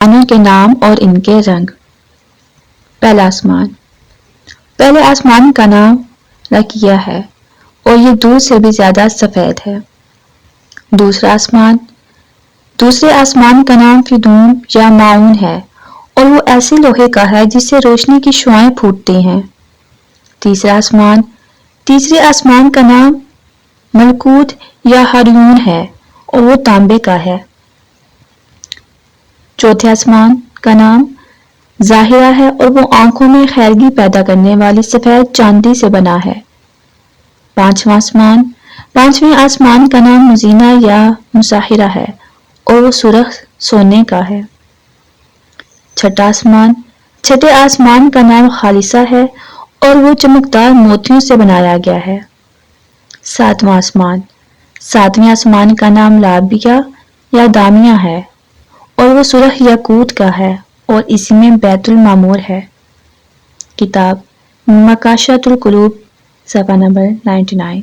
آسمانوں کے نام اور ان کے رنگ۔ پہلا آسمان۔ پہلے آسمان کا نام رقیہ ہے اور یہ دودھ سے بھی زیادہ سفید ہے۔ دوسرا آسمان۔ دوسرے آسمان کا نام فدون یا معون ہے اور وہ ایسے لوہے کا ہے جس سے روشنی کی شعاعیں پھوٹتی ہیں۔ تیسرا آسمان۔ تیسرے آسمان کا نام ملکوت یا ہریون ہے اور وہ تانبے کا ہے۔ چوتھے آسمان کا نام ظاہرہ ہے اور وہ آنکھوں میں خیرگی پیدا کرنے والی سفید چاندی سے بنا ہے۔ پانچواں آسمان۔ پانچویں آسمان کا نام مزینہ یا مساحرہ ہے اور وہ سرخ سونے کا ہے۔ چھٹا آسمان۔ چھٹے آسمان کا نام خالصہ ہے اور وہ چمکدار موتیوں سے بنایا گیا ہے۔ ساتواں آسمان۔ ساتویں آسمان کا نام لابیہ یا دامیہ ہے اور وہ سرخ یاقوت کا ہے اور اسی میں بیت المعمور ہے۔ کتاب مکاشفۃ القلوب، صفحہ نمبر 99۔